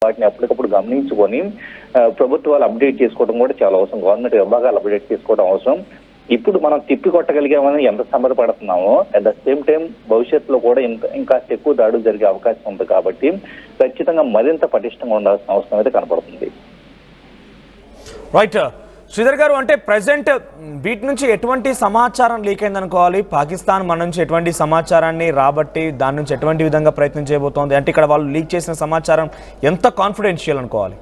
వాటిని అప్పటికప్పుడు గమనించుకొని ప్రభుత్వాలు అప్డేట్ చేసుకోవడం కూడా చాలా అవసరం. గవర్నమెంట్ విభాగాలు అప్డేట్ చేసుకోవడం అవసరం. ఇప్పుడు మనం తిప్పి కొట్టగలిగామని ఎంత సంబరపడుతున్నామో అట్ ద సేమ్ టైం భవిష్యత్తులో కూడా ఇంకా ఎక్కువ దాడులు జరిగే అవకాశం ఉంది కాబట్టి ఖచ్చితంగా మరింత పటిష్టంగా ఉండాల్సిన అవసరం అయితే కనపడుతుంది. రైట్ శ్రీధర్ గారు, అంటే ప్రెసెంట్ వీటి నుంచి ఎటువంటి సమాచారం లీక్ అయిందనుకోవాలి? పాకిస్తాన్ మన నుంచి ఎటువంటి సమాచారాన్ని రాబట్టి దాని నుంచి ఎటువంటి విధంగా ప్రయత్నం చేయబోతోంది? అంటే ఇక్కడ వాళ్ళు లీక్ చేసిన సమాచారం ఎంత కాన్ఫిడెన్షియల్ అనుకోవాలి?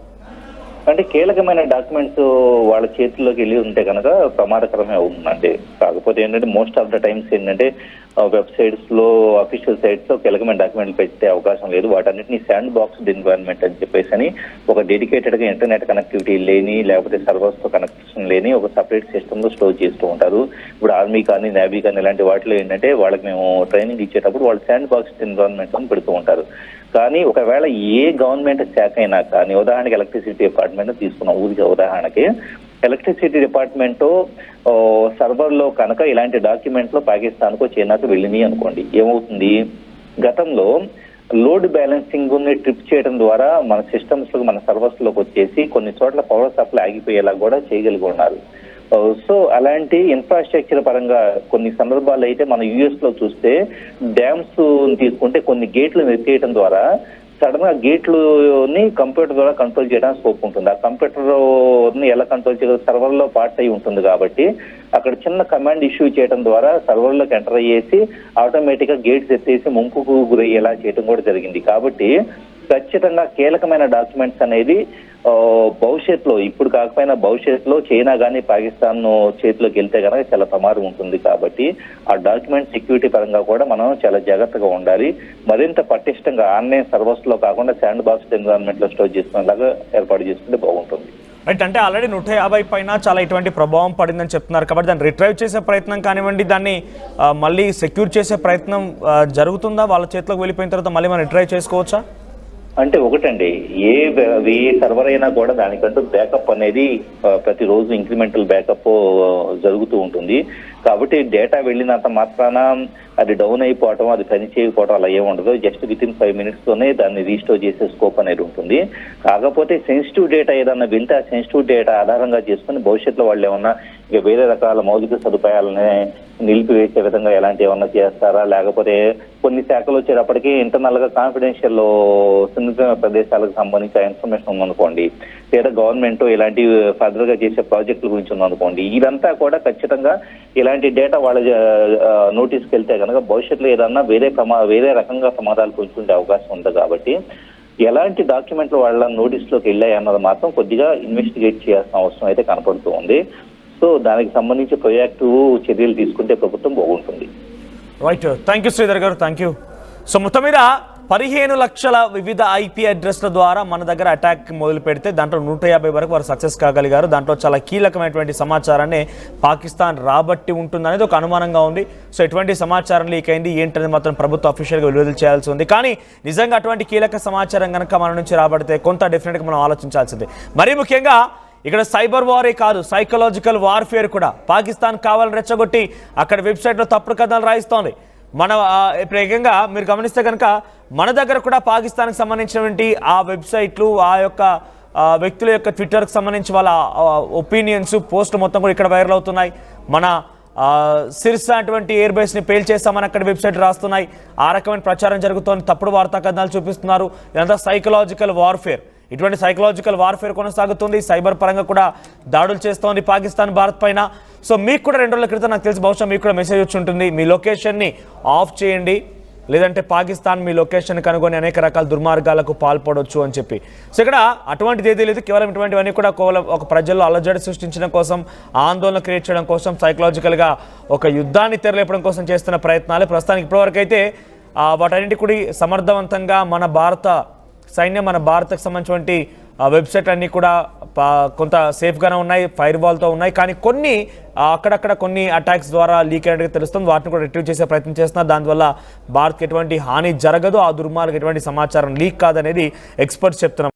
అంటే కీలకమైన డాక్యుమెంట్స్ వాళ్ళ చేతుల్లోకి వెళ్ళి ఉంటే కనుక ప్రమాదకరమే అవుతుందండి. కాకపోతే ఏంటంటే మోస్ట్ ఆఫ్ ద టైమ్స్ ఏంటంటే వెబ్సైట్స్ లో అఫీషియల్ సైట్స్ లో కీలకమైన డాక్యుమెంట్లు పెట్టే అవకాశం లేదు. వాటన్నిటిని శాండ్ బాక్స్ ఎన్వైరన్మెంట్ అని చెప్పేసి ఒక డెడికేటెడ్ గా ఇంటర్నెట్ కనెక్టివిటీ లేని లేకపోతే సర్వర్స్ తో కనెక్షన్ లేని ఒక సపరేట్ సిస్టమ్ లో స్టోర్ చేస్తూ ఉంటారు. ఇప్పుడు ఆర్మీ కానీ నేవీ కానీ ఇలాంటి వాటిలో ఏంటంటే వాళ్ళకి మేము ట్రైనింగ్ ఇచ్చేటప్పుడు వాళ్ళు శాండ్ బాక్స్ ఎన్వైరన్మెంట్ అని పెడుతూ ఉంటారు. కానీ ఒకవేళ ఏ గవర్నమెంట్ శాఖ అయినా కానీ, ఉదాహరణకి ఎలక్ట్రిసిటీ డిపార్ట్మెంట్ తీసుకున్నాం ఊరికి ఉదాహరణకి, ఎలక్ట్రిసిటీ డిపార్ట్మెంట్ సర్వర్ లో కనుక ఇలాంటి డాక్యుమెంట్లు పాకిస్తాన్కో చైనాకు వెళ్ళినాయి అనుకోండి, ఏమవుతుంది? గతంలో లోడ్ బ్యాలెన్సింగ్ ని ట్రిప్ చేయడం ద్వారా మన సిస్టమ్స్ లో మన సర్వర్స్ లోకి వచ్చేసి కొన్ని చోట్ల పవర్ సప్లై ఆగిపోయేలా కూడా చేయగలిగి ఉన్నారు. సో అలాంటి ఇన్ఫ్రాస్ట్రక్చర్ పరంగా కొన్ని సందర్భాలు అయితే మన యుఎస్ లో చూస్తే డ్యామ్స్ తీసుకుంటే కొన్ని గేట్లు ఎత్తేయడం ద్వారా సడన్ గా గేట్లుని కంప్యూటర్ ద్వారా కంట్రోల్ చేయడానికి స్కోప్ ఉంటుంది. ఆ కంప్యూటర్ ని ఎలా కంట్రోల్ చేయగల సర్వర్ లో పార్ట్ అయి ఉంటుంది కాబట్టి అక్కడ చిన్న కమాండ్ ఇష్యూ చేయడం ద్వారా సర్వర్ లోకి ఎంటర్ అయ్యేసి ఆటోమేటిక్ గా గేట్స్ ఎత్తేసి ముంపుకు గురయ్యేలా చేయడం కూడా జరిగింది. కాబట్టి ఖచ్చితంగా కీలకమైన డాక్యుమెంట్స్ అనేది భవిష్యత్తులో, ఇప్పుడు కాకపోయినా భవిష్యత్తులో చైనా కానీ పాకిస్తాన్ చేతిలోకి వెళ్తే కనుక చాలా ప్రమాదం ఉంటుంది. కాబట్టి ఆ డాక్యుమెంట్ సెక్యూరిటీ పరంగా కూడా మనం చాలా జాగ్రత్తగా ఉండాలి. మరింత పటిష్టంగా ఆన్లైన్ సర్వర్స్ లో కాకుండా శాండ్ బాక్స్ ఎన్విరాన్మెంట్ లో స్టోర్ చేసుకునేలాగా ఏర్పాటు చేసుకుంటే బాగుంటుంది. రైట్, అంటే ఆల్రెడీ 150 పైన చాలా ఇటువంటి ప్రభావం పడిందని చెప్తున్నారు కాబట్టి దాన్ని రిట్రైవ్ చేసే ప్రయత్నం కానివ్వండి, దాన్ని మళ్ళీ సెక్యూర్ చేసే ప్రయత్నం జరుగుతుందా? వాళ్ళ చేతిలోకి వెళ్ళిపోయిన తర్వాత మళ్ళీ మనం రిట్రైవ్ చేసుకోవచ్చా? అంటే ఒకటండి, ఏ సర్వర్ అయినా కూడా దానికంటూ బ్యాకప్ అనేది ప్రతిరోజు ఇంక్రిమెంటల్ బ్యాకప్ జరుగుతూ ఉంటుంది. కాబట్టి డేటా వెళ్ళినంత మాత్రాన అది డౌన్ అయిపోవటం, అది పని చేయకపోవడం అలా ఏముండదు. జస్ట్ వితిన్ 5 minutes తోనే దాన్ని రీస్టోర్ చేసే స్కోప్ అనేది ఉంటుంది. కాకపోతే సెన్సిటివ్ డేటా ఏదన్నా వెళ్తే ఆ సెన్సిటివ్ డేటా ఆధారంగా చేసుకుని భవిష్యత్తులో వాళ్ళు ఏమన్నా ఇక వేరే రకాల మౌలిక సదుపాయాలని నిలిపివేసే విధంగా ఎలాంటి ఏమన్నా చేస్తారా, లేకపోతే కొన్ని శాఖలు వచ్చేటప్పటికి ఇంటర్నల్ గా కాన్ఫిడెన్షియల్ సున్నిత ప్రదేశాలకు సంబంధించిన ఇన్ఫర్మేషన్ ఉందనుకోండి, లేదా గవర్నమెంట్ ఇలాంటి ఫర్దర్ గా చేసే ప్రాజెక్టుల గురించి ఉందనుకోండి, ఇదంతా కూడా ఖచ్చితంగా ఇలాంటి డేటా వాళ్ళ నోటీస్కి వెళ్తే కనుక భవిష్యత్తులో ఏదన్నా వేరే రకంగా ప్రమాదాలు పొందుకునే అవకాశం ఉంది. కాబట్టి ఎలాంటి డాక్యుమెంట్లు వాళ్ళ నోటీస్లోకి వెళ్ళాయి అన్నది మాత్రం కొద్దిగా ఇన్వెస్టిగేట్ చేయాల్సిన అవసరం అయితే కనపడుతూ ఉంది. సో దానికి సంబంధించి ప్రొయాక్టివ్ చర్యలు తీసుకుంటే ప్రభుత్వం బాగుంటుంది. రైట్, థ్యాంక్ యూ శ్రీధర్ గారు, థ్యాంక్ యూ. సో మొత్తం మీద 15 లక్షల వివిధ ఐపీ అడ్రస్ల ద్వారా మన దగ్గర అటాక్ మొదలు పెడితే దాంట్లో 150 వరకు వారు సక్సెస్ కాగలిగారు. దాంట్లో చాలా కీలకమైనటువంటి సమాచారాన్ని పాకిస్తాన్ రాబట్టి ఉంటుంది అనేది ఒక అనుమానంగా ఉంది. సో ఎటువంటి సమాచారం లీక్ అయింది ఏంటనేది మాత్రం ప్రభుత్వం అఫీషియల్గా విడుదల చేయాల్సి ఉంది. కానీ నిజంగా అటువంటి కీలక సమాచారం కనుక మన నుంచి రాబడితే కొంత డెఫినెట్గా మనం ఆలోచించాల్సిందే. మరీ ముఖ్యంగా ఇక్కడ సైబర్ వారే కాదు, సైకలాజికల్ వార్ఫేర్ కూడా పాకిస్తాన్ కావాలని రెచ్చగొట్టి అక్కడ వెబ్సైట్లో తప్పుడు కథనాలు రాయిస్తోంది. మన ప్రత్యేకంగా మీరు గమనిస్తే కనుక మన దగ్గర కూడా పాకిస్తాన్కి సంబంధించినటువంటి ఆ వెబ్సైట్లు, ఆ యొక్క వ్యక్తుల యొక్క ట్విట్టర్కి సంబంధించి వాళ్ళ ఒపీనియన్స్, పోస్టులు మొత్తం కూడా ఇక్కడ వైరల్ అవుతున్నాయి. మన సిర్సా అటువంటి ఎయిర్ బేస్ని పేల్చేస్తామని అక్కడ వెబ్సైట్ రాస్తున్నాయి. ఆ రకమైన ప్రచారం జరుగుతోంది, తప్పుడు వార్తా కథనాలు చూపిస్తున్నారు. ఇదంతా సైకలాజికల్ వార్ఫేర్. ఇటువంటి సైకలాజికల్ వార్ఫేర్ కొనసాగుతుంది. సైబర్ పరంగా కూడా దాడులు చేస్తోంది పాకిస్తాన్ భారత్ పైన. సో మీకు కూడా 2 రోజుల క్రితం నాకు తెలిసి బహుశా మీకు కూడా మెసేజ్ వచ్చి ఉంటుంది, మీ లొకేషన్ని ఆఫ్ చేయండి, లేదంటే పాకిస్తాన్ మీ లొకేషన్ కనుగొని అనేక రకాల దుర్మార్గాలకు పాల్పడవచ్చు అని చెప్పి. సో ఇక్కడ అటువంటిది ఏదీ లేదు. కేవలం ఇటువంటివన్నీ కూడా ఒక ప్రజల్లో అలజడి సృష్టించడం కోసం, ఆందోళన క్రియేట్ చేయడం కోసం, సైకలాజికల్గా ఒక యుద్ధాన్ని తెరలేపడం కోసం చేస్తున్న ప్రయత్నాలు. ప్రస్తుతానికి ఇప్పటివరకు అయితే వాటన్నింటి కూడా సమర్థవంతంగా మన భారత సైన్యం, మన భారత్కి సంబంధించినటువంటి వెబ్సైట్ అన్నీ కూడా కొంత సేఫ్గానే ఉన్నాయి, ఫైర్ వాల్తో ఉన్నాయి. కానీ కొన్ని అక్కడక్కడ కొన్ని అటాక్స్ ద్వారా లీక్ అయినట్టుగా తెలుస్తుంది. వాటిని కూడా రిట్రీవ్ చేసే ప్రయత్నం చేస్తున్నారు. దానివల్ల భారత్కి ఎటువంటి హాని జరగదు, ఆ దుర్మార్గం ఎటువంటి సమాచారం లీక్ కాదనేది ఎక్స్పర్ట్స్ చెప్తున్నారు.